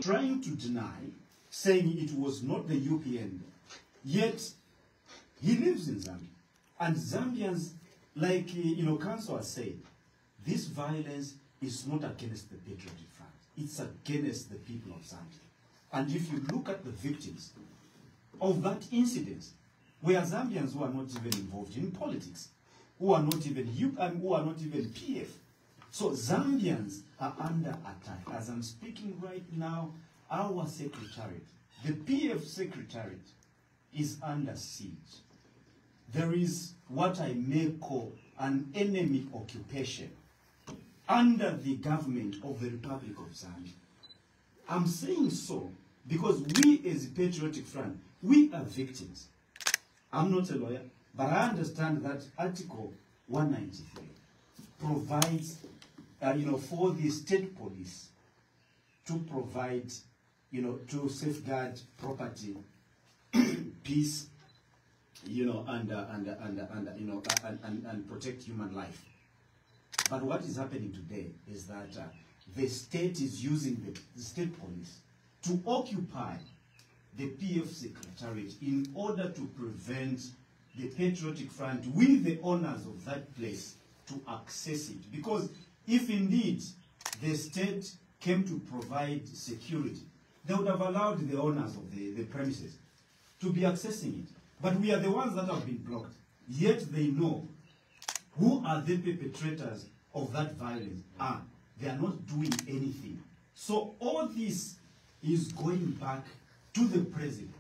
trying to deny, saying it was not the UPN, yet he lives in Zambia. And Zambians, like, Council has said, this violence is not against the Patriotic Front. It's against the people of Zambia. And if you look at the victims of that incident, where Zambians who are not even involved in politics, who are not even PF. So Zambians are under attack. As I'm speaking right now, our secretariat, the PF secretariat, is under siege. There is what I may call an enemy occupation under the government of the Republic of Zambia. I'm saying so because we as a Patriotic Front, we are victims. I'm not a lawyer, but I understand that Article 193 provides, for the state police to provide, to safeguard property, peace, and protect human life. But what is happening today is that the state is using the state police to occupy the PF secretariat in order to prevent the Patriotic Front with the owners of that place to access it. Because if indeed the state came to provide security, they would have allowed the owners of the premises to be accessing it. But we are the ones that have been blocked. Yet they know who are the perpetrators of that violence. They are not doing anything. So all this is going back to the president.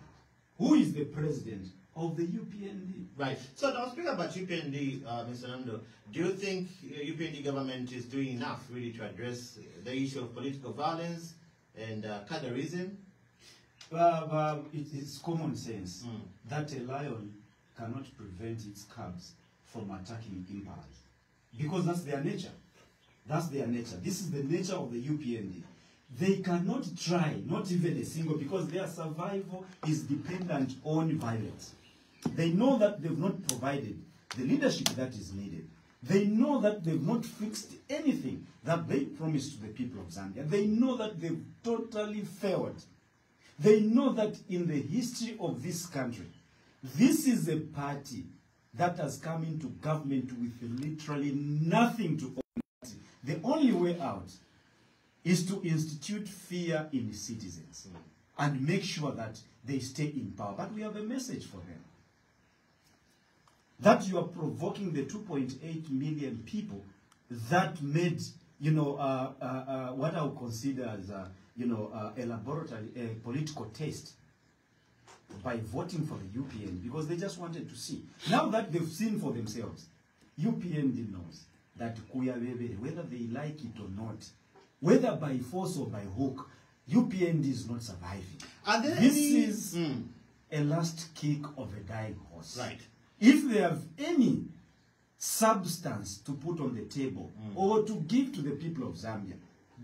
Who is the president of the UPND? Right. So now speaking about UPND, Mr. Nando, do you think UPND government is doing enough really to address the issue of political violence and cadreism? It is common sense that a lion cannot prevent its cubs from attacking impalas. Because that's their nature. That's their nature. This is the nature of the UPND. They cannot try, not even a single, because their survival is dependent on violence. They know that they've not provided the leadership that is needed. They know that they've not fixed anything that they promised to the people of Zambia. They know that they've totally failed. They know that in the history of this country, this is a party that has come into government with literally nothing to offer. The only way out is to institute fear in the citizens and make sure that they stay in power. But we have a message for them. That you are provoking the 2.8 million people that made, what I would consider as, a laboratory, a political test by voting for the UPN because they just wanted to see. Now that they've seen for themselves, UPN knows that Kuyabebe, whether they like it or not, whether by force or by hook, UPND is not surviving. This is a last kick of a dying horse. Right. If they have any substance to put on the table or to give to the people of Zambia,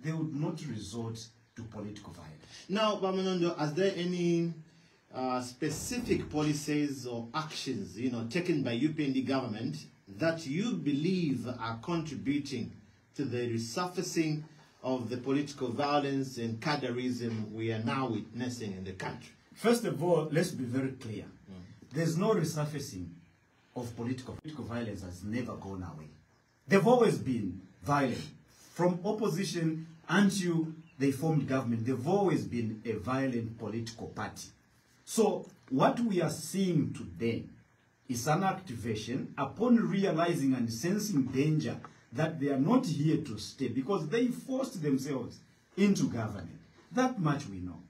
they would not resort to political violence. Now, Bamanondo, are there any specific policies or actions, taken by UPND government that you believe are contributing to the resurfacing of the political violence and cadreism we are now witnessing in the country? First of all, let's be very clear. There's no resurfacing of political violence has never gone away. They've always been violent. From opposition until they formed government, they've always been a violent political party. So what we are seeing today is an activation upon realizing and sensing danger that they are not here to stay because they forced themselves into government. That much we know.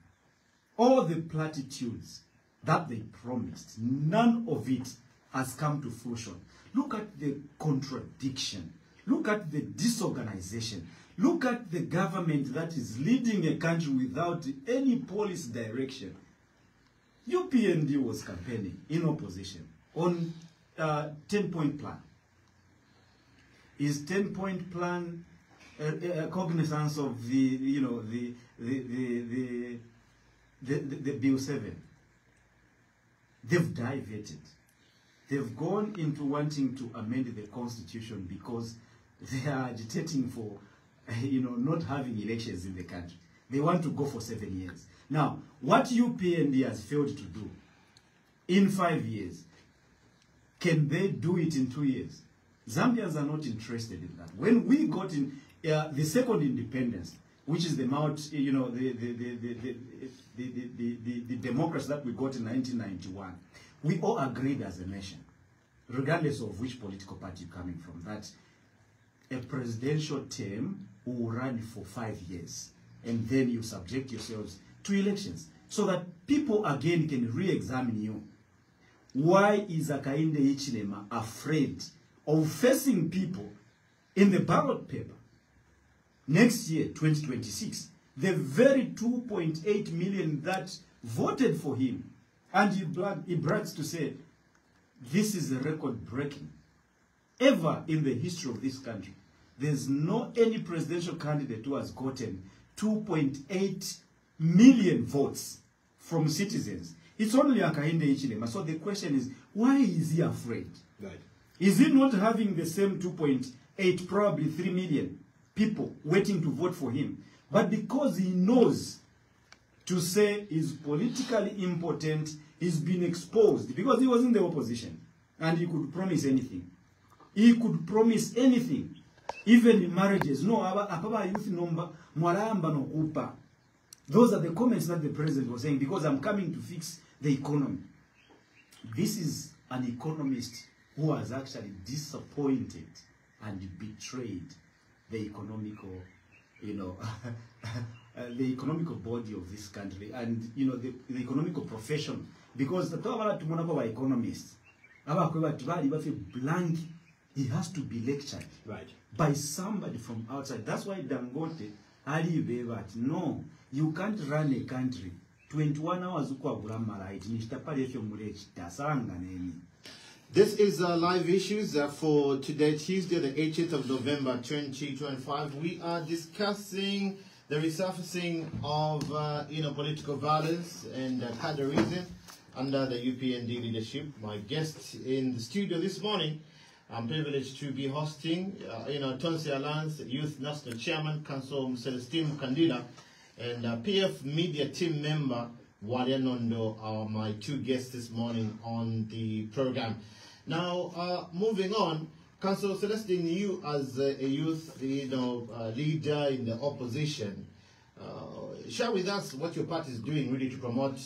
All the platitudes that they promised, none of it has come to fruition. Look at the contradiction. Look at the disorganization. Look at the government that is leading a country without any policy direction. UPND was campaigning in opposition on 10-point plan. Is 10-point plan a cognizance of the Bill 7? They've diverted. They've gone into wanting to amend the constitution because they are agitating for, not having elections in the country. They want to go for 7 years. Now, what UPND has failed to do in 5 years, can they do it in 2 years? Zambians are not interested in that. When we got in the second independence, which is the the democracy that we got in 1991, we all agreed as a nation, regardless of which political party you're coming from, that a presidential term will run for 5 years, and then you subject yourselves to elections, so that people again can re-examine you. Why is Hakainde Hichilema afraid of facing people in the ballot paper next year, 2026? The very 2.8 million that voted for him, and he brags to say, this is a record breaking. Ever in the history of this country, there's no any presidential candidate who has gotten 2.8 million votes from citizens. It's only Hakainde Hichilema. So the question is, why is he afraid? Right. Is he not having the same 2.8, probably 3 million people waiting to vote for him? But because he knows to say he's politically impotent, he's been exposed, because he was in the opposition, and he could promise anything. He could promise anything, even in marriages. No, apaba youth number, mwaramba no kupa. Those are the comments that the president was saying, because I'm coming to fix the economy. This is an economist who has actually disappointed and betrayed the economical, the economical body of this country, and the economical profession, because the economists, blank, he has to be lectured by somebody from outside. That's why Dangote, no, you can't run a country 21 hours. This is Live Issues for today, Tuesday, the 18th of November, 2025. We are discussing the resurfacing of, political violence and cadreism under the UPND leadership. My guest in the studio this morning, I'm privileged to be hosting, Tonsi Alliance Youth National Chairman, Council Celestine Kandila, and PF Media team member, Walia Nondo, are my two guests this morning on the program. Now, moving on, Councillor Celestine, you as a youth, leader in the opposition, share with us what your party is doing really to promote,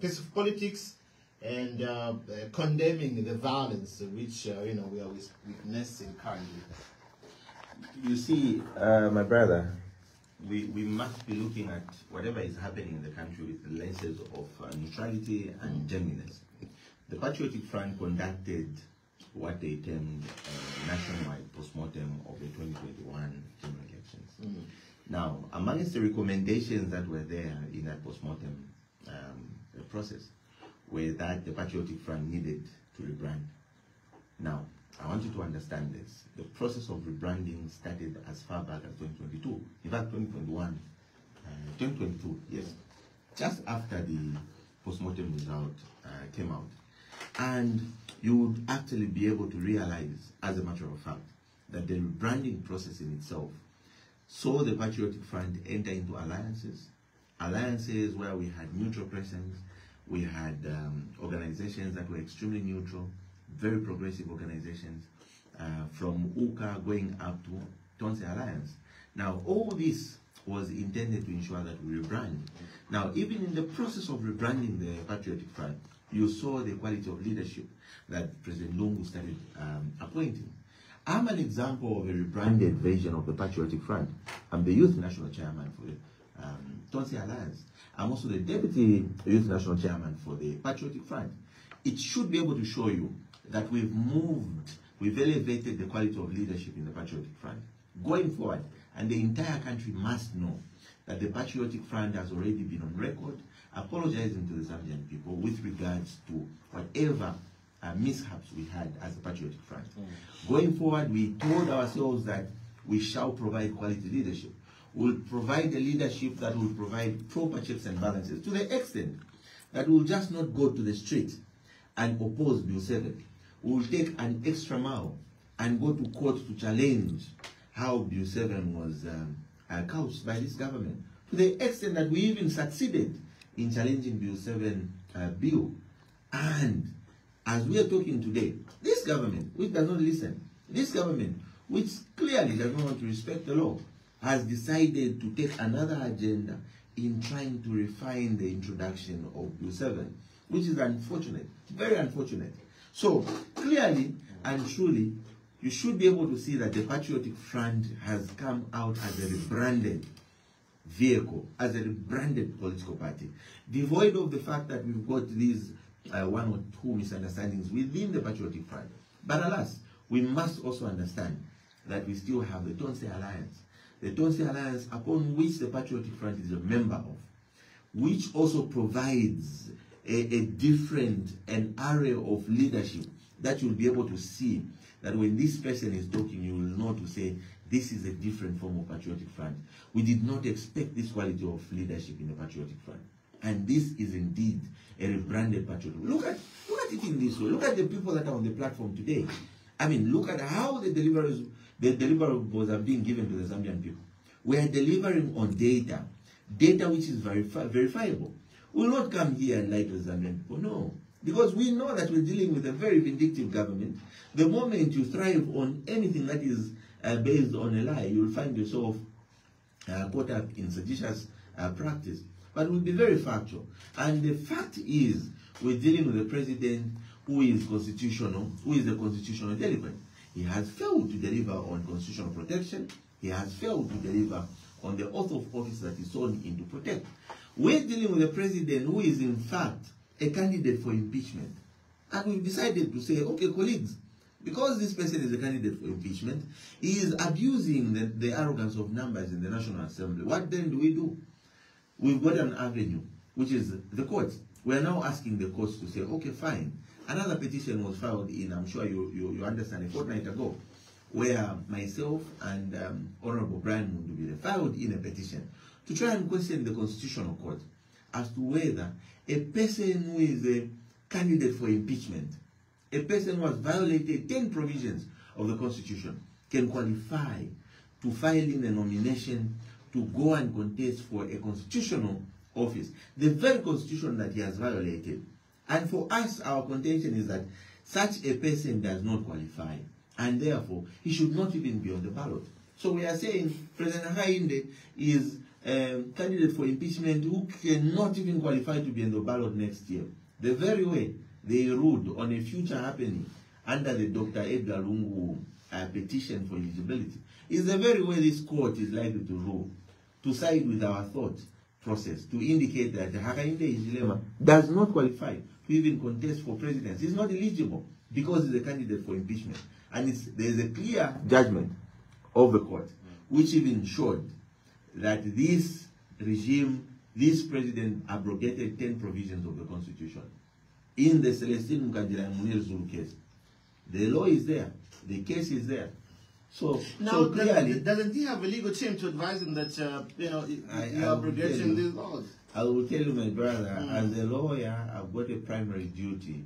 peaceful politics and condemning the violence which, we are witnessing currently. You see, my brother, we must be looking at whatever is happening in the country with the lenses of neutrality and genuineness. The Patriotic Front conducted what they termed nationwide postmortem of the 2021 general elections. Now, amongst the recommendations that were there in that postmortem process were that the Patriotic Front needed to rebrand. Now, I want you to understand this. The process of rebranding started as far back as 2022. In fact, 2022, yes. Just after the postmortem result came out. And you would actually be able to realize, as a matter of fact, that the rebranding process in itself saw the Patriotic Front enter into alliances where we had neutral presence, we had organizations that were extremely neutral, very progressive organizations, from UCA going up to Tonsi Alliance. Now, all this was intended to ensure that we rebrand. Now, even in the process of rebranding the Patriotic Front, you saw the quality of leadership that President Lungu started appointing. I'm an example of a rebranded version of the Patriotic Front. I'm the Youth National Chairman for the Tonsi Alliance. I'm also the Deputy Youth National Chairman for the Patriotic Front. It should be able to show you that we've elevated the quality of leadership in the Patriotic Front. Going forward, and the entire country must know that the Patriotic Front has already been on record apologizing to the Zambian people with regards to whatever mishaps we had as a Patriotic Front. Going forward, we told ourselves that we shall provide quality leadership. We'll provide a leadership that will provide proper checks and balances to the extent that we'll just not go to the street and oppose Bill 7. We'll take an extra mile and go to court to challenge how Bill 7 was couched by this government. to the extent that we even succeeded in challenging Bill 7 bill. And as we are talking today, this government, which does not listen, this government, which clearly does not want to respect the law, has decided to take another agenda in trying to refine the introduction of Bill 7, which is unfortunate, very unfortunate. So clearly and truly, you should be able to see that the Patriotic Front has come out as a rebranded vehicle, as a rebranded political party, devoid of the fact that we've got these one or two misunderstandings within the Patriotic Front. But alas, we must also understand that we still have the Tonse Alliance. The Tonse Alliance, upon which the Patriotic Front is a member of, which also provides a different, an array of leadership that you'll be able to see that when this person is talking, you will know to say, this is a different form of Patriotic Front. We did not expect this quality of leadership in the Patriotic Front. And this is indeed a rebranded Patriotic. Look at it in this way. Look at the people that are on the platform today. I mean, look at how the deliverables are being given to the Zambian people. We are delivering on data which is verifiable. We will not come here and lie to the Zambian people, no. Because we know that we're dealing with a very vindictive government. The moment you thrive on anything that is based on a lie, you'll find yourself caught up in seditious practice. But we'll be very factual. And the fact is, we're dealing with a president who is constitutional, who is a constitutional delinquent. He has failed to deliver on constitutional protection. He has failed to deliver on the oath of office that is sworn in to protect. We're dealing with a president who is in fact a candidate for impeachment. And we've decided to say, okay, colleagues, because this person is a candidate for impeachment, he is abusing the arrogance of numbers in the National Assembly. What then do we do? We've got an avenue, which is the courts. We are now asking the courts to say, okay, fine. Another petition was filed in, I'm sure you understand, a fortnight ago, where myself and Honorable Brian Mundubile filed in a petition to try and question the Constitutional Court as to whether a person who is a candidate for impeachment, a person who has violated 10 provisions of the Constitution, can qualify to file in a nomination to go and contest for a constitutional office, the very constitution that he has violated. And for us, our contention is that such a person does not qualify, and therefore he should not even be on the ballot. So we are saying President Hakainde is a candidate for impeachment who cannot even qualify to be on the ballot next year. The very way they ruled on a future happening under the Dr. Edgar Lungu petition for eligibility is the very way this court is likely to rule, to side with our thought process, to indicate that Hakainde Hichilema does not qualify to even contest for presidency. He's not eligible because he's a candidate for impeachment. And there's a clear judgment of the court, which even showed that this regime, this president abrogated 10 provisions of the Constitution. In the Celestine Mkandila and Munir Zulu case, the law is there, the case is there. So clearly, doesn't he have a legal team to advise him that you are abrogating these laws? I will tell you, my brother, as a lawyer, I've got a primary duty,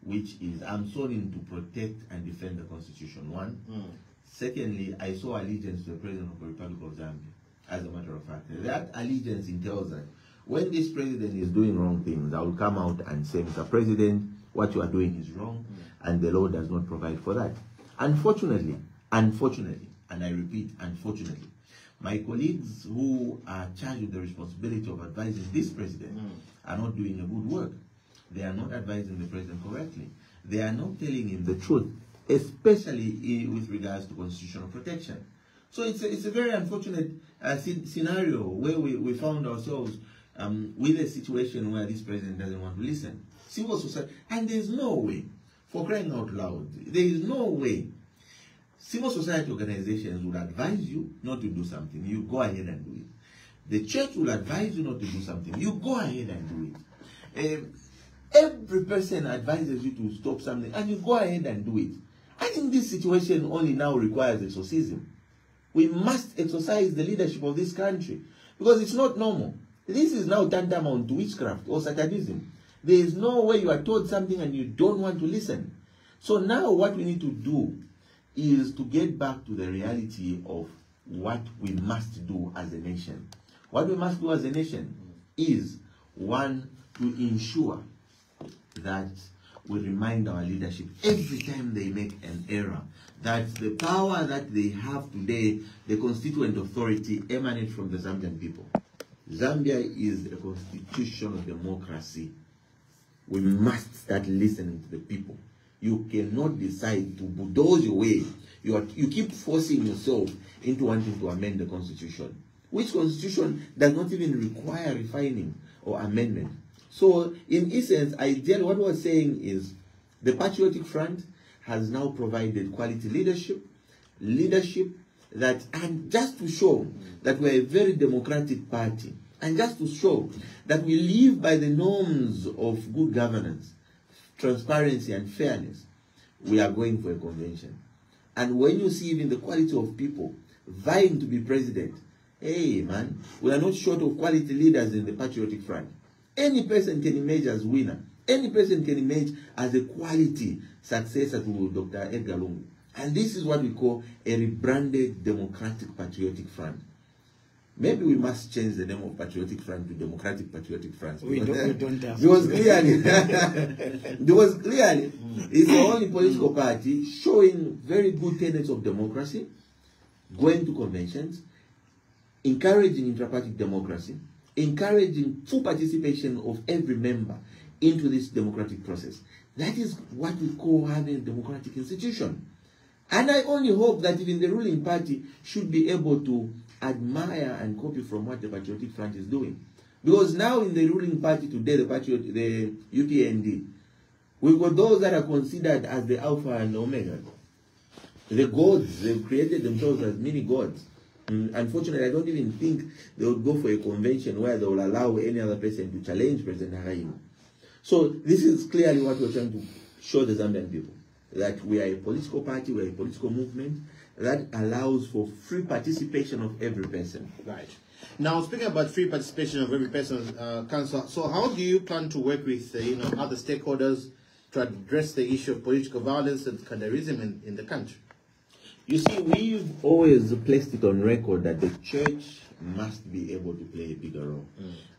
which is I'm sworn in to protect and defend the Constitution. One. Secondly, I saw allegiance to the President of the Republic of Zambia. As a matter of fact, that allegiance entails that when this president is doing wrong things, I will come out and say, Mr. President, what you are doing is wrong, and the law does not provide for that. Unfortunately, and I repeat, unfortunately, my colleagues who are charged with the responsibility of advising this president are not doing a good work. They are not advising the president correctly. They are not telling him the truth, especially with regards to constitutional protection. So it's a very unfortunate scenario where we found ourselves with a situation where this president doesn't want to listen. Civil society, and there's no way, for crying out loud, there is no way civil society organizations would advise you not to do something. You go ahead and do it. The church will advise you not to do something. You go ahead and do it. Every person advises you to stop something, and you go ahead and do it. I think this situation only now requires exorcism. We must exercise the leadership of this country, because it's not normal. This is now tantamount to witchcraft or satanism. There is no way you are told something and you don't want to listen. So now what we need to do is to get back to the reality of what we must do as a nation. What we must do as a nation is, one, to ensure that we remind our leadership every time they make an error that the power that they have today, the constituent authority, emanates from the Zambian people. Zambia is a constitutional democracy. We must start listening to the people. You cannot decide to bulldoze your way. You keep forcing yourself into wanting to amend the constitution, which constitution does not even require refining or amendment. So, in essence, ideally, what we're saying is the Patriotic Front has now provided quality leadership that, and just to show that we're a very democratic party, and just to show that we live by the norms of good governance, transparency, and fairness, we are going for a convention. And when you see even the quality of people vying to be president, hey man, we are not short of quality leaders in the Patriotic Front. Any person can emerge as winner. Any person can emerge as a quality successor to Dr. Edgar Lungu. And this is what we call a rebranded Democratic Patriotic Front. Maybe we must change the name of Patriotic Front to Democratic Patriotic Front. We don't have because clearly, it's the only political party showing very good tenets of democracy, going to conventions, encouraging intra-party democracy, encouraging full participation of every member into this democratic process. That is what we call having a democratic institution. And I only hope that even the ruling party should be able to admire and copy from what the Patriotic Front is doing. Because now in the ruling party today, the UPND, we've got those that are considered as the Alpha and Omega. The gods, they've created themselves as mini gods. Unfortunately, I don't even think they would go for a convention where they will allow any other person to challenge President Hakainde. So this is clearly what we're trying to show the Zambian people, that we are a political party, we are a political movement that allows for free participation of every person. Right. Now, speaking about free participation of every person, Councillor, so how do you plan to work with other stakeholders to address the issue of political violence and sectarianism in the country? You see, we've always placed it on record that the church must be able to play a bigger role.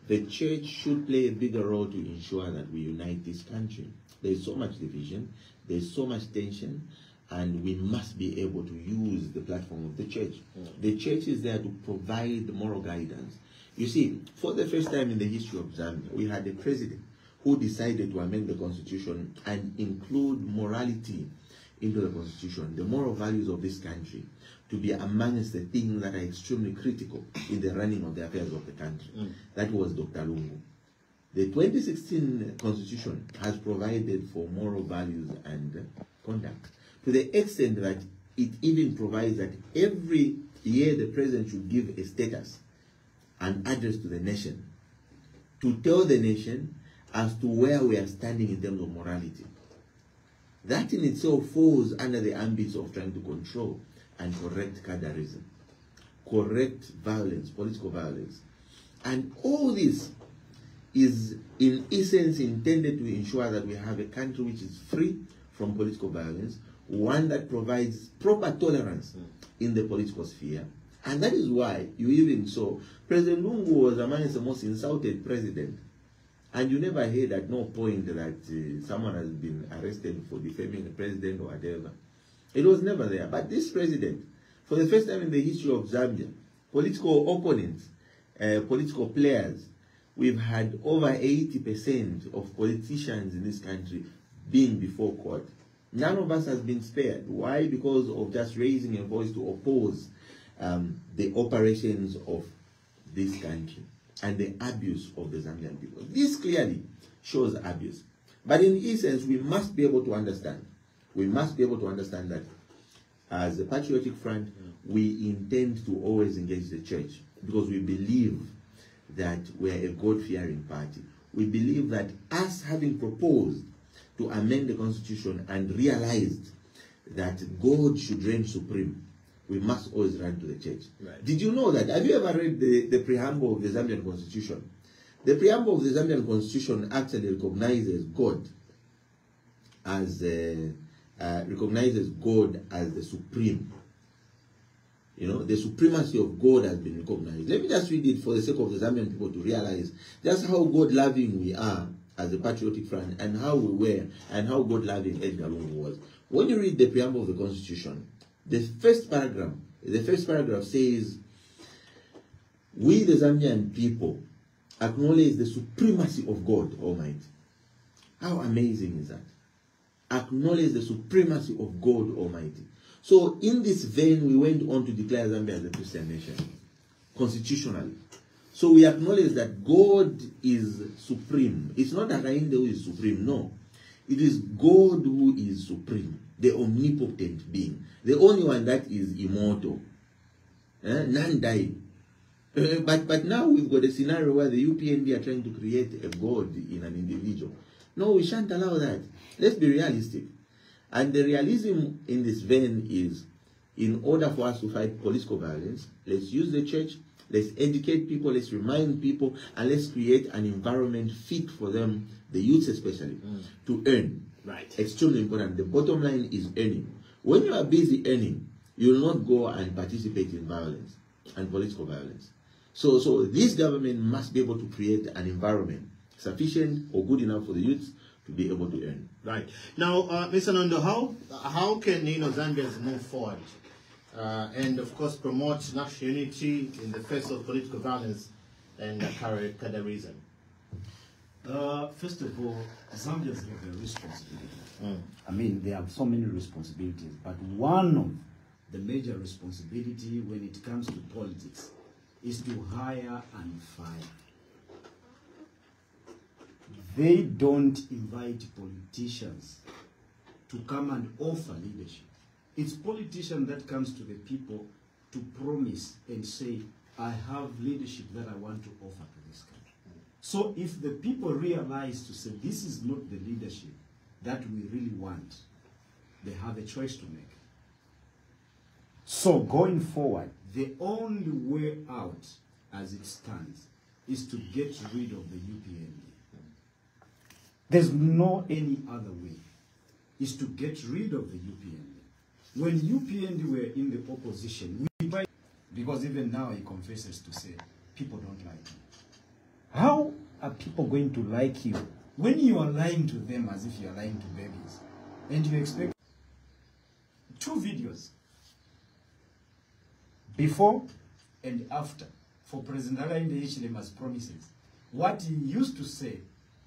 The church should play a bigger role to ensure that we unite this country. There's so much division, there's so much tension, and we must be able to use the platform of the church. The church is there to provide moral guidance. You see, for the first time in the history of Zambia, we had a president who decided to amend the constitution and include morality into the constitution, the moral values of this country, to be amongst the things that are extremely critical in the running of the affairs of the country. That was Dr. Lungu. The 2016 constitution has provided for moral values and conduct, to the extent that it even provides that every year the president should give a status, an address to the nation, to tell the nation as to where we are standing in terms of morality. That in itself falls under the ambit of trying to control and correct cadreism, correct violence, political violence. And all this is in essence intended to ensure that we have a country which is free from political violence, one that provides proper tolerance in the political sphere. And that is why you even saw President Lungu was amongst the most insulted president. And you never heard at no point that someone has been arrested for defaming the president or whatever. It was never there. But this president, for the first time in the history of Zambia, political opponents, political players, we've had over 80% of politicians in this country being before court. None of us has been spared. Why? Because of just raising a voice to oppose the operations of this country and the abuse of the Zambian people. This clearly shows abuse. But in essence, we must be able to understand. We must be able to understand that as a Patriotic Front, we intend to always engage the church because we believe that we are a God-fearing party. We believe that us having proposed to amend the constitution and realized that God should reign supreme, we must always run to the church. Right. Did you know that? Have you ever read the preamble of the Zambian Constitution? The preamble of the Zambian Constitution actually recognizes God as the supreme. You know, the supremacy of God has been recognized. Let me just read it for the sake of the Zambian people to realize just how God-loving we are as a patriotic front, and how we were, and how God-loving Edgar Lungu was. When you read the preamble of the Constitution, the first paragraph says, "We, the Zambian people, acknowledge the supremacy of God Almighty." How amazing is that? Acknowledge the supremacy of God Almighty. So in this vein, we went on to declare Zambia as a Christian nation, constitutionally. So we acknowledge that God is supreme. It's not Hakainde who is supreme, no. It is God who is supreme, the omnipotent being, the only one that is immortal. None die. But now we've got a scenario where the UPND are trying to create a God in an individual. No, we shan't allow that. Let's be realistic. And the realism in this vein is, in order for us to fight political violence, let's use the church, let's educate people, let's remind people, and let's create an environment fit for them, the youths especially, to earn. Right. Extremely important. The bottom line is earning. When you are busy earning, you will not go and participate in violence and political violence. So this government must be able to create an environment sufficient or good enough for the youths to be able to earn. Right. Now, Mr. Nondo, how can Zambians move forward and, of course, promote national unity in the face of political violence and cadarism? First of all, Zambians have a responsibility. I mean, there are so many responsibilities, but one of the major responsibility when it comes to politics is to hire and fire. They don't invite politicians to come and offer leadership. It's politicians that comes to the people to promise and say, I have leadership that I want to offer to this country. So if the people realize to say, this is not the leadership that we really want, they have a choice to make. So going forward, the only way out as it stands is to get rid of the UPND. There's no any other way, is to get rid of the UPND. When UPND were in the opposition, because even now he confesses to say, people don't like him. How are people going to like you when you are lying to them as if you are lying to babies? And you expect 2 videos, before and after, for President Hakainde Hichilema's promises. What he used to say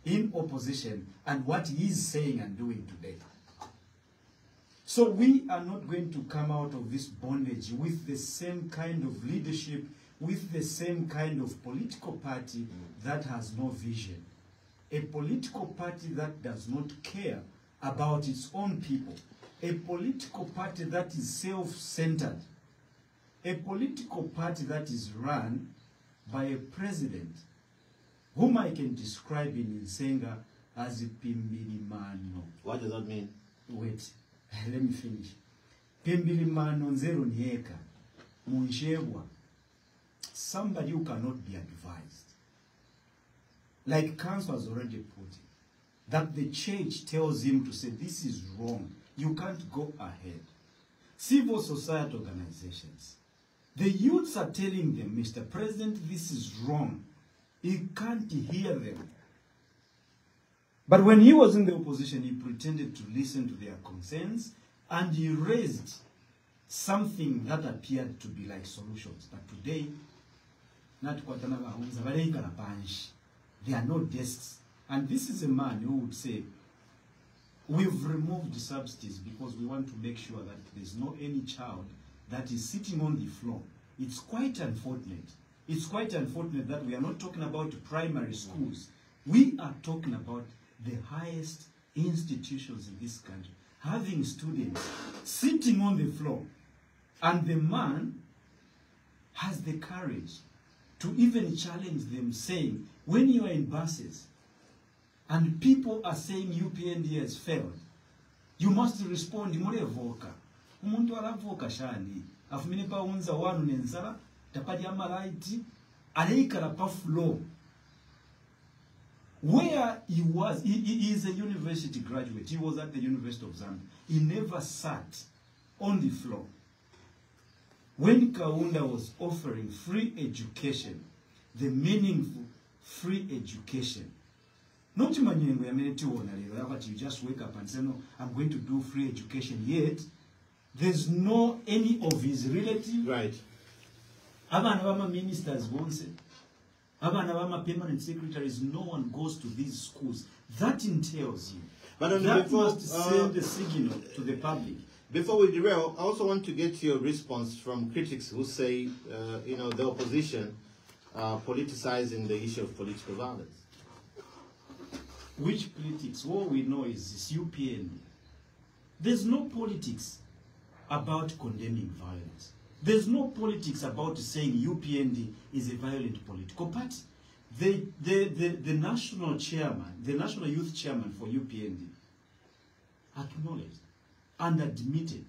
in opposition and what he is saying and doing today. So we are not going to come out of this bondage with the same kind of leadership, with the same kind of political party that has no vision. A political party that does not care about its own people. A political party that is self-centered. A political party that is run by a president whom I can describe in Nsenga as a Pimbilimano. What does that mean? Wait, let me finish. Pimbilimano nzero nieka, munshebwa, somebody who cannot be advised. Like Council has already put it, that the church tells him to say, this is wrong, you can't go ahead. Civil society organizations, the youths are telling them, Mr. President, this is wrong. He can't hear them. But when he was in the opposition, he pretended to listen to their concerns and he raised something that appeared to be like solutions. But today, there are no desks. And this is a man who would say, we've removed the subsidies because we want to make sure that there's no any child that is sitting on the floor. It's quite unfortunate. It's quite unfortunate that we are not talking about primary schools. We are talking about the highest institutions in this country, having students sitting on the floor. And the man has the courage to even challenge them, saying, when you are in buses and people are saying UPND has failed, you must respond, murevoka. Umuntu aravoka shani. Afumine pa unza wanu nenzara, tapadi amalaiti, aleikara pa flow. Where he was, he is a university graduate. He was at the University of Zambia. He never sat on the floor. when Kaunda was offering free education, the meaningful free education, not you just wake up and say, no, I'm going to do free education, yet there's no any of his relatives. Right. Abana ministers won't say. Abana permanent secretaries, no one goes to these schools. That entails you. But that before, must send a signal to the public. Before we derail, I also want to get your response from critics who say, the opposition politicizing the issue of political violence. Which politics? All we know is this UPND. There's no politics about condemning violence. There's no politics about saying UPND is a violent political party. The national chairman, the national youth chairman for UPND, acknowledged and admitted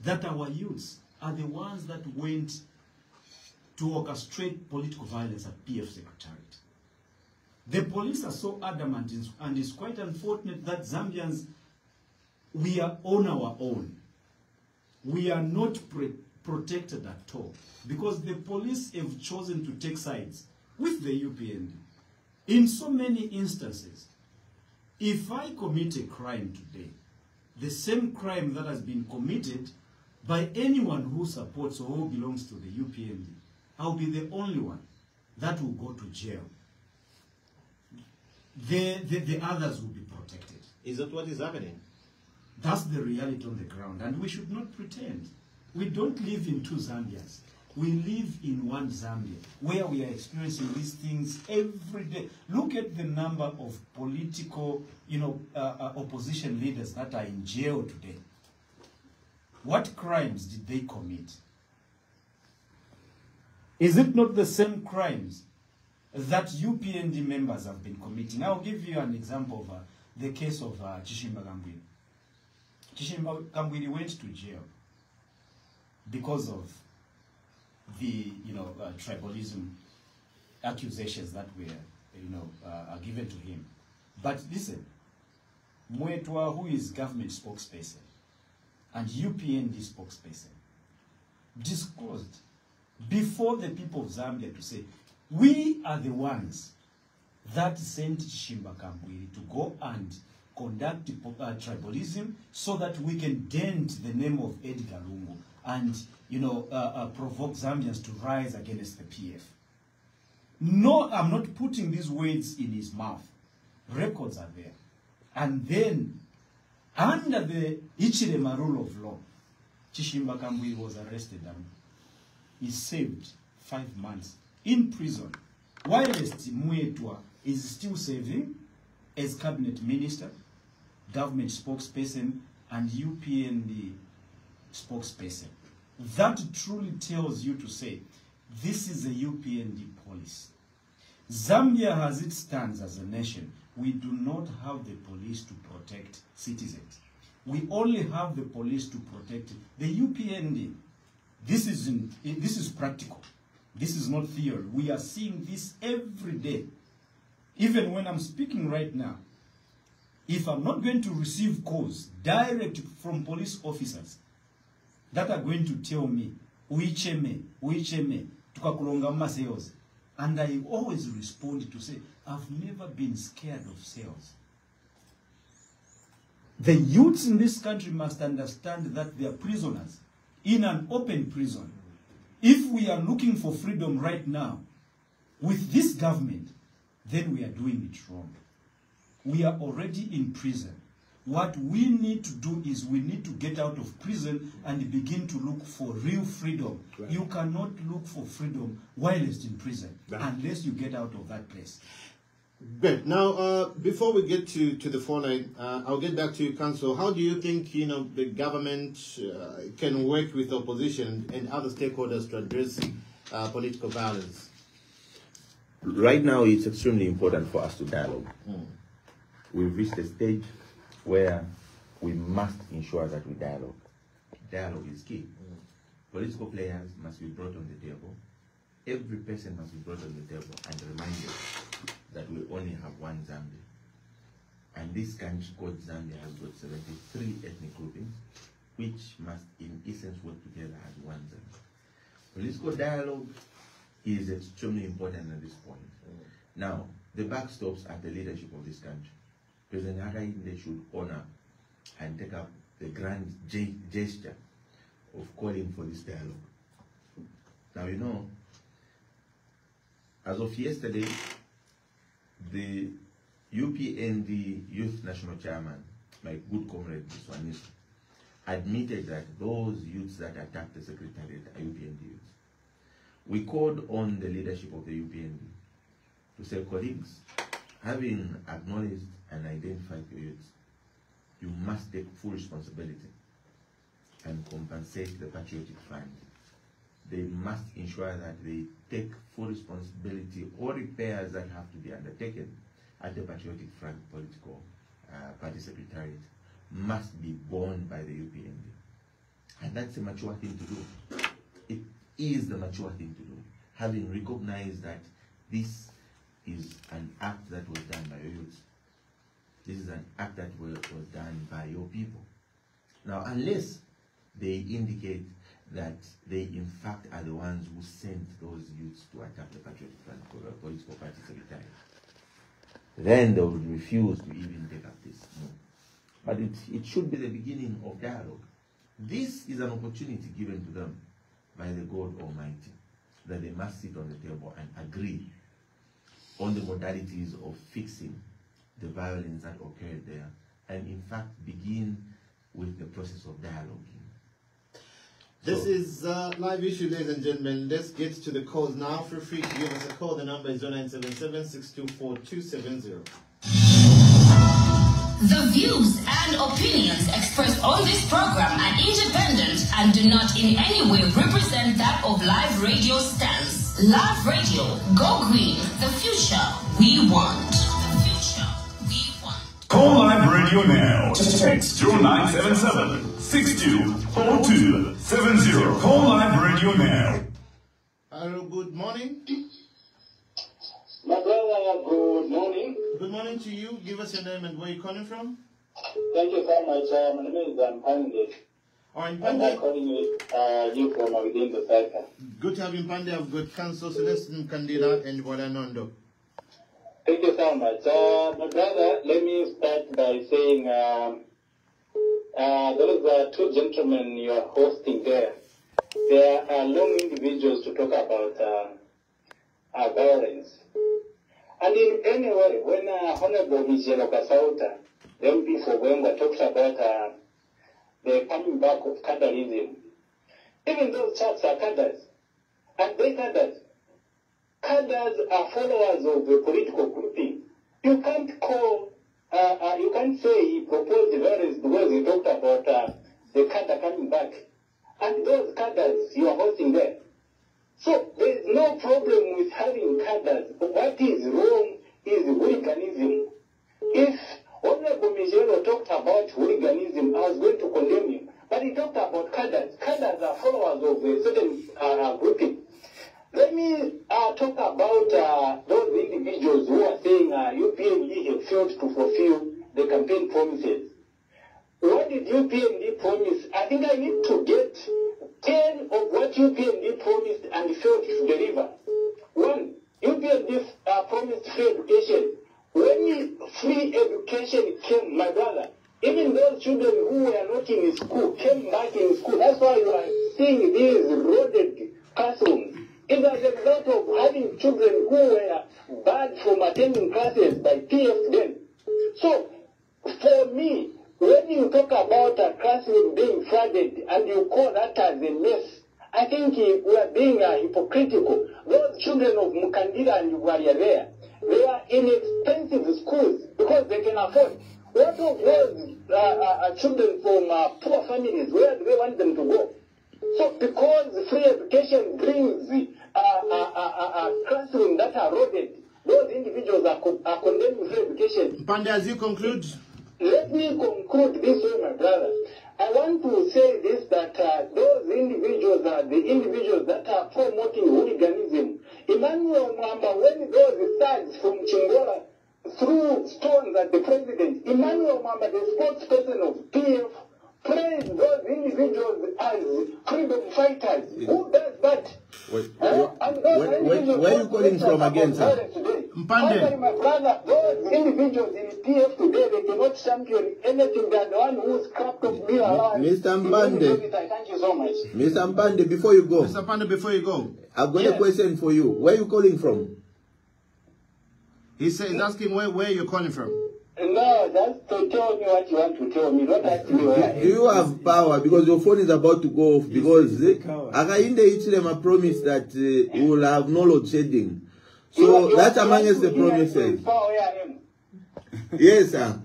that our youths are the ones that went to orchestrate political violence at PF Secretariat. The police are so adamant, and it's quite unfortunate that Zambians, we are on our own. We are not protected at all, because the police have chosen to take sides with the UPND. In so many instances, if I commit a crime today, the same crime that has been committed by anyone who supports or who belongs to the UPND, I'll be the only one that will go to jail. The others will be protected. Is that what is happening? That's the reality on the ground, and we should not pretend. We don't live in two Zambias. We live in one Zambia, where we are experiencing these things every day. Look at the number of political, opposition leaders that are in jail today. What crimes did they commit? Is it not the same crimes that UPND members have been committing? I'll give you an example of the case of Chishimba Kambwili. Chishimba Kambwili went to jail because of the tribalism accusations that were given to him. But listen, Mwetwa, who is government spokesperson and UPND spokesperson, disclosed before the people of Zambia to say, we are the ones that sent Chishimba Kambwili to go and conduct tribalism so that we can dent the name of Edgar Lungu and provoke Zambians to rise against the PF. No, I'm not putting these words in his mouth. Records are there. And then, under the Ichirema rule of law, Chishimba Kambwili was arrested and he served 5 months in prison, whilst Mwetwa is still serving as cabinet minister, government spokesperson, and UPND spokesperson. That truly tells you to say, this is a UPND policy. Zambia, as it stands as a nation, we do not have the police to protect citizens. We only have the police to protect the UPND. This is practical. This is not theory. We are seeing this every day. Even when I'm speaking right now, if I'm not going to receive calls direct from police officers that are going to tell me, uicheme, tukakulonga sales, and I always respond to say, I've never been scared of sales. The youths in this country must understand that they are prisoners in an open prison. If we are looking for freedom right now with this government, then we are doing it wrong. We are already in prison. What we need to do is we need to get out of prison and begin to look for real freedom. Right. You cannot look for freedom while it's in prison, right, unless you get out of that place. Great. Now, before we get to the phone line, I'll get back to you, Council. How do you think the government can work with opposition and other stakeholders to address political violence? Right now, it's extremely important for us to dialogue. We've reached a stage where we must ensure that we dialogue. Dialogue is key. Political players must be brought on the table. Every person must be brought on the table and reminded that we only have one Zambia. And this country called Zambia has got 73 ethnic groupings, which must in essence work together as one Zambia. Political dialogue is extremely important at this point. Now, the buck stops at the leadership of this country. President Hakainde should honor and take up the grand gesture of calling for this dialogue. Now, you know, as of yesterday, the UPND Youth National Chairman, my good comrade Swaniso, admitted that those youths that attacked the Secretariat are UPND youths. We called on the leadership of the UPND to say, colleagues, having acknowledged and identified the youths, you must take full responsibility and compensate the Patriotic Front. They must ensure that they take full responsibility or repairs that have to be undertaken at the Patriotic Front political party secretariat must be borne by the UPND. And that's a mature thing to do. It is the mature thing to do, having recognized that this is an act that was done by your youth. This is an act that was done by your people. Now, unless they indicate that they in fact are the ones who sent those youths to attack the Patriotic Front political party secretariat, then they would refuse to even take up this. No. But it should be the beginning of dialogue. This is an opportunity given to them by the God Almighty, that they must sit on the table and agree on the modalities of fixing the violence that occurred there, and in fact begin with the process of dialoguing. This is Live Issue, ladies and gentlemen. Let's get to the calls now. Feel free to give us a call. The number is 0977-624-270. The views and opinions expressed on this program are independent and do not in any way represent that of Live Radio Stance. Live Radio, go green, the future we want. The future we want. Call Live Radio now. Text 0977-624270. Call Live Radio now. Hello, good morning. My brother, good morning. Good morning to you. Give us your name and where you're calling from. Thank you so much. My name is Mpande. All right, I'm Mpande. calling you from within the sector. Good to have you, Mpande. I've got Council Celestine Kandila and Walanondo. Thank you so much. My brother, let me start by saying those are two gentlemen you are hosting there. They are long individuals to talk about violence. And in any way, when Honorable Michelle Kasauta, the MP for Wenga, talks about the coming back of cadreism, even those chaps are cadres. And they cadres. Cadres are followers of the political grouping. You can't call, you can't say he proposed violence because he talked about the cadre coming back. And those cadres you are hosting there. So there is no problem with having cadres. What is wrong is hooliganism. If Honorable Mijelo talked about hooliganism, I was going to condemn him. But he talked about cadres. Cadres are followers of a certain grouping. Let me talk about those individuals who are saying UPND have failed to fulfill the campaign promises. What did UPND promise? I think I need to get 10 of what UPND promised and failed to deliver. 1, UPND promised free education. When free education came, my brother, even those children who were not in school came back in school. That's why you are seeing these loaded classrooms. It was a result of having children who were barred from attending classes by PF then. So, for me, when you talk about a classroom being flooded and you call that as a mess, I think we are being hypocritical. Those children of Mukandira and Wariarea, they are in expensive schools because they can afford. What of those children from poor families? Where do they want them to go? So because free education brings classrooms that are loaded, those individuals are condemned with free education. Mpande, as you conclude. Let me conclude this way, my brother. I want to say this, that those individuals are the individuals that are promoting hooliganism. Emmanuel Mwamba, when those thugs from Chingola threw stones at the president, Emmanuel Mwamba, the spokesperson of PF, praised those individuals as freedom fighters. Who does that? Where are you calling from again, sir? Mpande. My brother, those individuals in PF today, they cannot champion anything. They are the one who's cracked of me around. Mr. Mpande. Thank you so much. Mr. Mpande, before you go. Mr. Mpande, before you go. I've got a question for you. Where are you calling from? He's asking where you're calling from. No, just to tell me what you want to tell me. Not actually where I am. Do you have power? Because your phone is about to go off. Because Akainde Ichilema promised that we will have no load shedding. So that's amongst the promises. Yes, sir.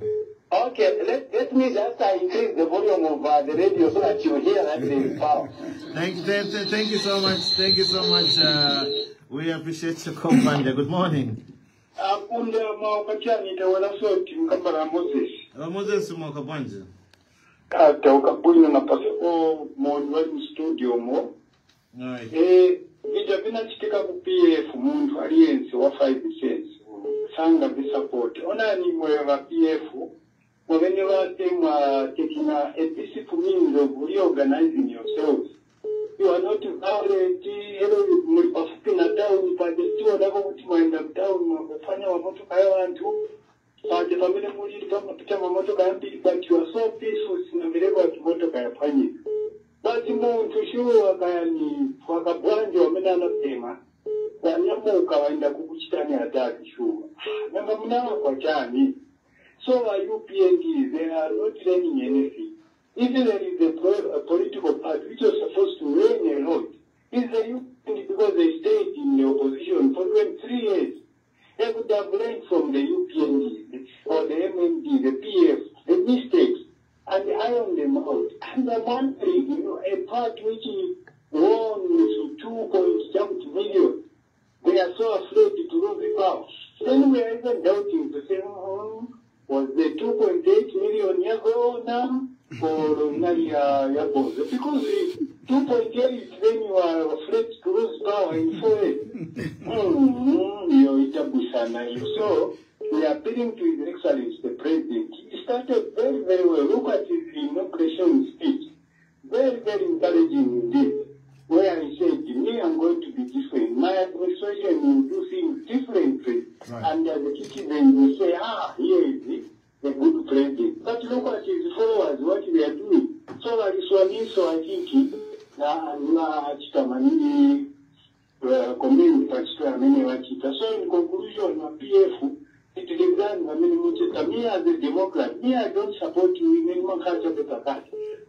Okay, let me just increase the volume of the radio so that you hear that there is power. Thank you so much. Thank you so much. We appreciate your company. Good morning. Moses Mwakabwanje. Kata ukabuni na pasako mwani studio mo. Vijabina chitika ku PF muntu aliyense wa 5 cents. Sanga support. Ona ni mwewa PF. Mwene wate mwa tekina a peaceful means of reorganizing yourselves. You are not violent, mlipafupina down, pajestiwa nako kutimaenda down, mwafanya wamoto kaya wantu. Pate famile mwili kama pita mamoto kaya mpili, but you are so peaceful, sinambeleko wa kimoto kaya panyi. Basi muntu shuwa kaya ni wakabwanje wamena anapema. Wanyamuka waenda kukuchitani hataki shuwa. Nanga mnawa kwa chani. So are UPND, they are not learning anything. If there is a political party which was supposed to reign a lot, is the UPND because they stayed in the opposition for 23 years. They could have learned from the UPND or the MMD, the PF, the mistakes, and iron them out. And the one thing, a part which won with 2 million, they are so afraid to lose the power. Then we are even doubting to say, was the 2.8 million years ago now? Or because the 2.8 then you are afraid to lose power in 4 years. So we are appealing to His Excellency the President. He started very, very well. Look at his inauguration speech. Very, very encouraging indeed. Where he said, me, I'm going to be different. My administration will do things differently. Right. And the citizens will say, here is a good president. But look at his followers, what they are doing. So I think, so in conclusion, PF, it is done, me as a Democrat, me, I don't support you in any culture.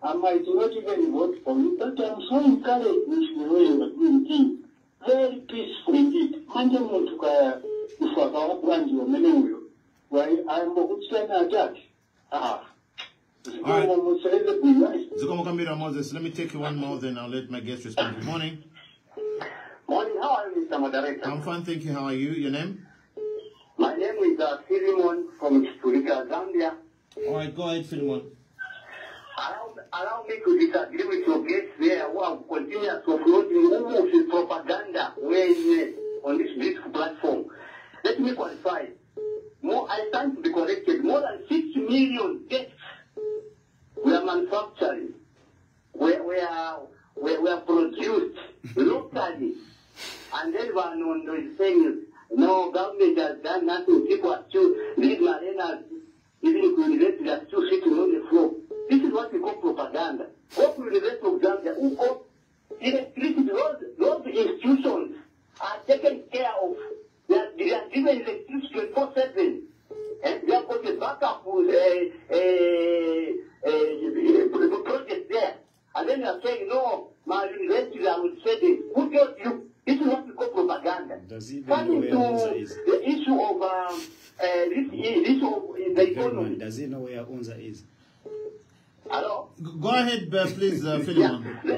I might not even vote for you, but I'm so encouraged with the way you are doing things. Very peaceful indeed. Manje muntu kaya ufaka branji wa menenguyo. Why I'm a good sign attack. Zukomo Kambira Moses, let me take you one more, then I'll let my guest respond. Good morning. Morning, how are you, Mr. Moderator? I'm fine, thank you. How are you? Your name? My name is Philemon from Turika, Zambia. All right, go ahead, Philemon. Allow me to disagree with your guests there who have continued to floating almost propaganda on this platform. Let me qualify. I stand to be corrected. More than 6 million deaths were manufactured, were produced locally. And then one is saying, no, government has done nothing. People are still, these marenas, even university are still sitting on the floor. This is what we call propaganda. Go to the rest of Zambia, who got electricity, those institutions are taken care of. They are given electricity 24/7. And they have got a backup with project there. And then they are saying, no, my universities are with setting. Who told you? This is what we call propaganda. Coming to the issue of the economy. Does he know where UNZA is? Hello? Go ahead, please, Philemon. The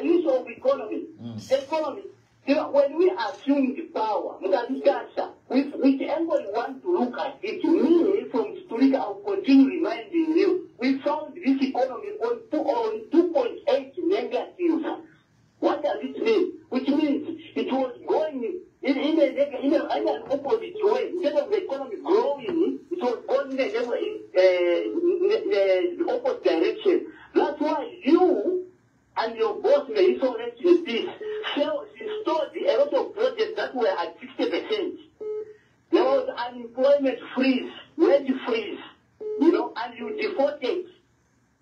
issue of economy. The economy. You know, when we assume the power, which anybody wants to look at it, me from Turika, I'll continue reminding you, we found this economy on 2.8 negative. What does it mean? Which means it was going in an opposite way. Instead of the economy growing, it was going in the opposite direction. That's why you and your boss, may so rest in peace, installed a lot of projects that were achieved freeze, wage freeze, you know, and you defaulted.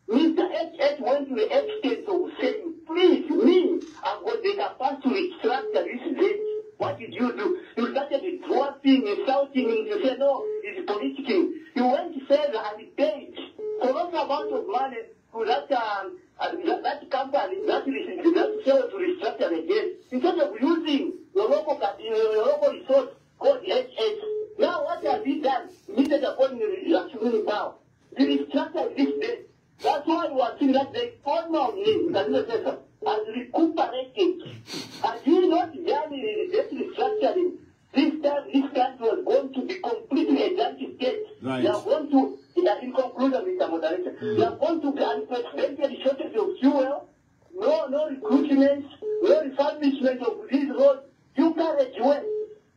Mr. H went to the extent of saying, please, me, I've got the capacity to restructure this debt. What did you do? You started dropping, insulting, and you said, no, it's political. You went further and paid colossal amount of money to that company that failed to restructure the debt. Instead of using your local resource called HH. Now what have you done? Immediately upon the accumulating power. You restructured this debt. That's why you are seeing that the economy has recuperated. And you not done the debt restructuring. This time, this country was going to be completely a junkie state. Right. They are going to, in conclusion, Mr. Moderator, they are going to be unprecedented shortage of fuel, no recruitment, no refurbishment of these roads. You carriage away.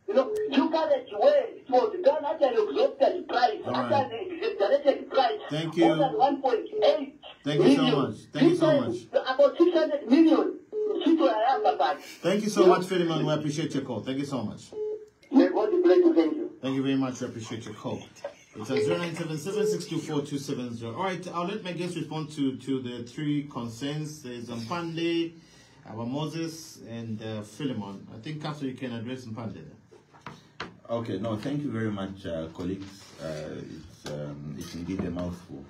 You know, you carriage away. It was done at an exorbitant price, at an exaggerated price. Thank you. More than 1.8 Thank you so much. Thank you so much. About 600 million. Thank you so much, Philemon. We appreciate your call. Thank you so much. May God bless you. Thank you. Thank you very much. We appreciate your call. It's at 0977-624-270. All right, I'll let my guests respond to the three concerns. There's Mpande, our Moses, and Philemon. I think, Council, you can address Mpande. Okay, no, thank you very much, colleagues. It's indeed a mouthful.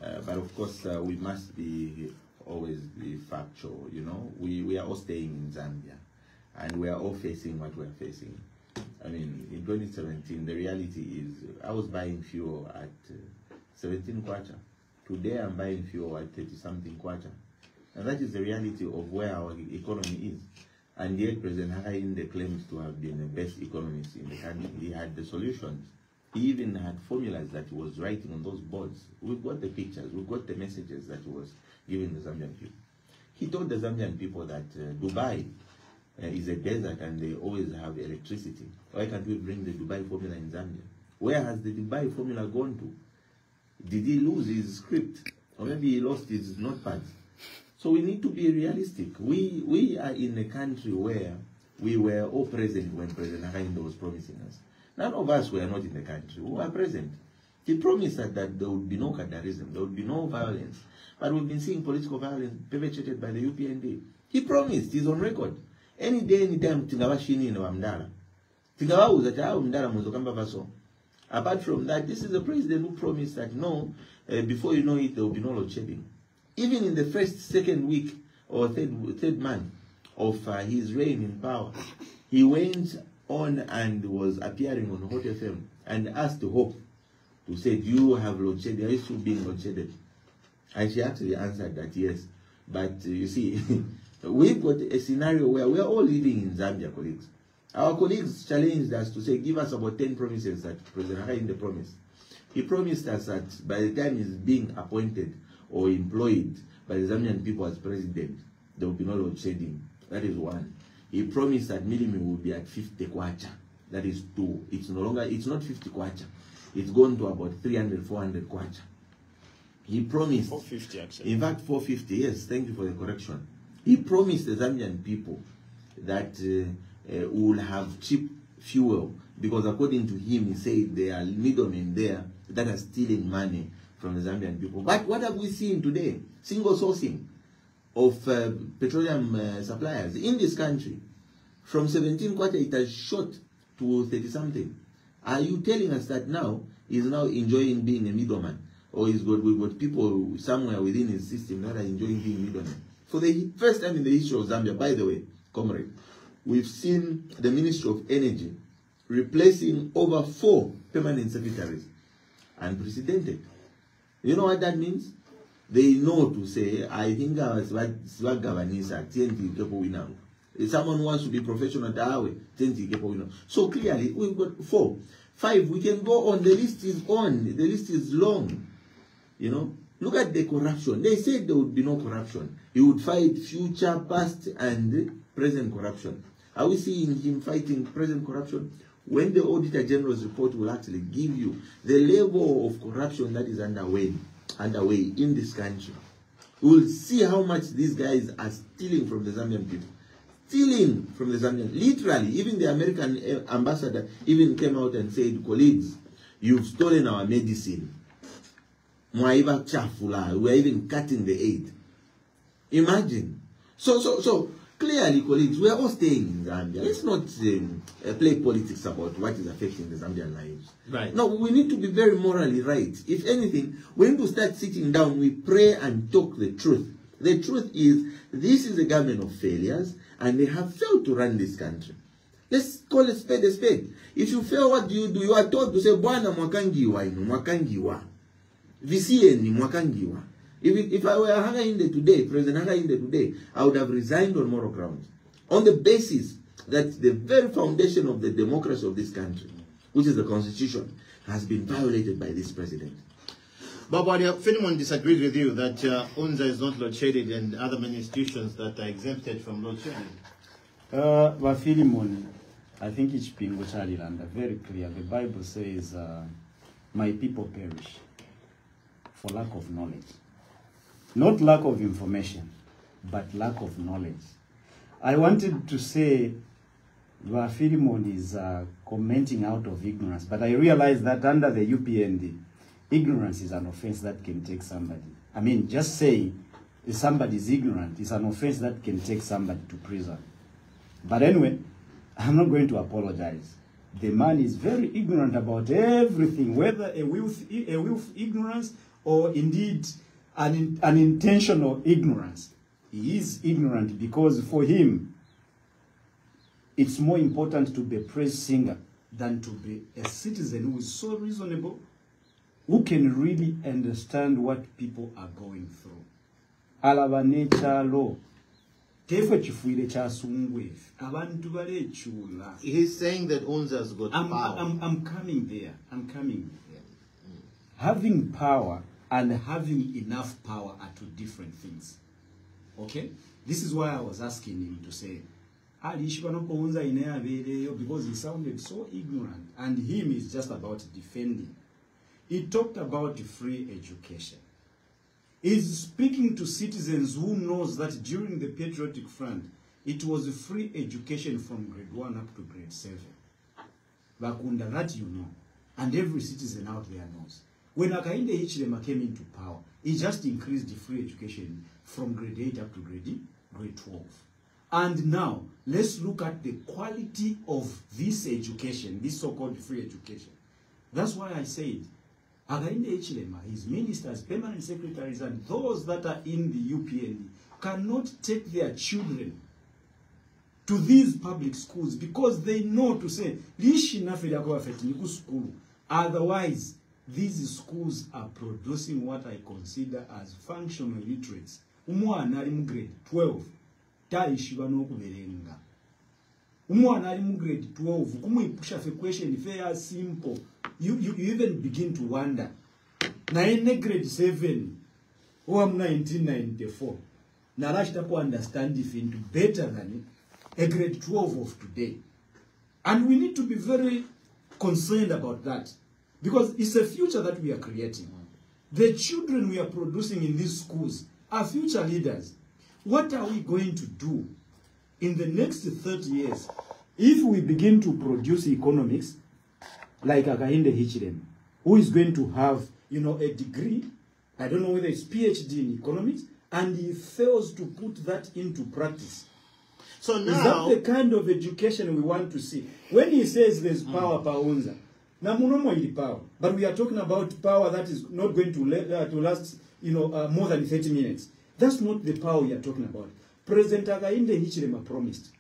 But of course, we must always be factual, you know. We are all staying in Zambia, and we are all facing what we are facing. I mean, in 2017, the reality is I was buying fuel at 17 kwacha. Today, I'm buying fuel at 30-something kwacha. And that is the reality of where our economy is. And yet, President Hakainde claims to have been the best economist in the country. He had the solutions. He even had formulas that he was writing on those boards. We've got the pictures. We've got the messages that he was giving the Zambian people. He told the Zambian people that Dubai is a desert and they always have electricity. Why can't we bring the Dubai formula in Zambia? Where has the Dubai formula gone to? Did he lose his script? Or maybe he lost his notepad? So we need to be realistic. We are in a country where we were all present when President Hakainde was promising us. None of us were not in the country. We were present. He promised that there would be no Kadarism, there would be no violence. But we've been seeing political violence perpetrated by the UPND. He promised, he's on record. Any day, any time, tingawashini in Wamdala. Tingawauza cha Wamdala muzokamba vaso. Apart from that, this is the president who promised that no, before you know it, there will be no load shedding. Even in the first, second week or third month of his reign in power, he went on and was appearing on Hot FM and asked Hope to say, do you have load shedding? Are you still being load shedded? And she actually answered that yes. But you see, we've got a scenario where we are all living in Zambia, colleagues. Our colleagues challenged us to say, give us about 10 promises that President Hakainde promised. He promised us that by the time he's being appointed or employed by the Zambian people as president, there will be no load shedding. That is one. He promised that Milimi will be at 50 kwacha. That is two. It's no longer, it's not 50 kwacha. It's gone to about 300, 400 kwacha. He promised, 450 actually. In fact, 450, yes, thank you for the correction. He promised the Zambian people that we will have cheap fuel, because according to him, he said there are middlemen there that are stealing money from the Zambian people. But what have we seen today? Single sourcing of petroleum suppliers in this country. From 17 kwacha, it has shot to 30-something. Are you telling us that now he's now enjoying being a middleman? Or we've got people somewhere within his system that are enjoying being middlemen? For the first time in the history of Zambia, by the way, comrade, we've seen the Ministry of Energy replacing over 4 permanent secretaries. Unprecedented. You know what that means? They know to say, I think if someone wants to be professional, so clearly we've got 4. 5, we can go on. The list is on. The list is long. You know, look at the corruption. They said there would be no corruption. He would fight future, past, and present corruption. Are we seeing him fighting present corruption? When the Auditor General's report will actually give you the level of corruption that is underway in this country, we will see how much these guys are stealing from the Zambian people. Stealing from the Zambian. Literally, even the American ambassador even came out and said, colleagues, You've stolen our medicine. Mwaiba chafula. We are even cutting the aid. Imagine. So clearly, colleagues, we are all staying in Zambia. Let's not play politics about what is affecting the Zambian lives. Right. No, we need to be very morally right. If anything, we need to start sitting down, we pray and talk the truth. The truth is, this is a government of failures, and they have failed to run this country. Let's call a spade a spade. If you fail, what do? You are told to say, Bwana mwakangiwa ino, mwakangiwa. VCN mwakangiwa. If I were Hakainde today, President Hakainde today, I would have resigned on moral grounds. On the basis that the very foundation of the democracy of this country, which is the constitution, has been violated by this president. But if anyone disagrees with you that UNZA is not load shaded and other many institutions that are exempted from load shedding? Vafilimoni, I think it's Pingocharilanda, very clear. The Bible says, my people perish for lack of knowledge. Not lack of information, but lack of knowledge. I wanted to say Vafilimoni is commenting out of ignorance, but I realized that under the UPND, ignorance is an offense that can take somebody. I mean, just saying if somebody is ignorant is an offense that can take somebody to prison. But anyway, I'm not going to apologize. The man is very ignorant about everything, whether a willful ignorance or indeed an intentional ignorance. He is ignorant because for him, it's more important to be a praise singer than to be a citizen who is so reasonable, who can really understand what people are going through. Alaba law. He's saying that UNZA has got power. I'm coming there. Having power and having enough power are two different things. Okay? This is why I was asking him to say, because he sounded so ignorant, and him is just about defending. He talked about free education. He's speaking to citizens who knows that during the Patriotic Front, it was a free education from grade 1 up to grade 7. Bakunda, that you know. And every citizen out there knows. When Hakainde Hichilema came into power, he just increased the free education from grade 8 up to grade 12. And now, let's look at the quality of this education, this so-called free education. That's why I said, Hakainde Hichilema, his ministers, permanent secretaries, and those that are in the UPND cannot take their children to these public schools because they know to say, otherwise, these schools are producing what I consider as functional illiterates. Umwana ali mu grade 12, taishibwa n'okuberenga. Umwana ali mu grade 12, kumuyipusha for question fair simple. You even begin to wonder. Na in grade 7, or 1994, Narashta ko understand if into better than a grade 12 of today. And we need to be very concerned about that. Because it's a future that we are creating. The children we are producing in these schools are future leaders. What are we going to do in the next 30 years if we begin to produce economics like Hakainde Hichilema, who is going to have, a degree, I don't know whether it's PhD in economics, and he fails to put that into practice? So now, is that the kind of education we want to see? When he says there's power per UNZA, power, but we are talking about power that is not going to last, more than 30 minutes. That's not the power we are talking about. President Hakainde Hichilema promised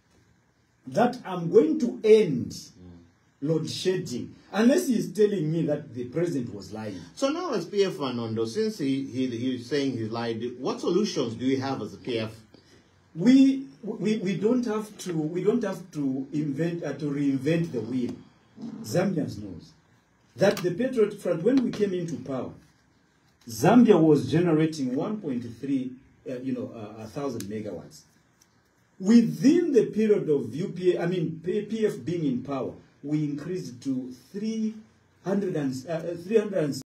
that I'm going to end load shedding, unless he's telling me that the president was lying. So now as PF Anondo, since he's saying he lied, what solutions do we have as a PF? We don't have to reinvent the wheel. Zambians knows that the Patriot Front, when we came into power, Zambia was generating 1.3 thousand megawatts. Within the period of PF being in power, we increased to 300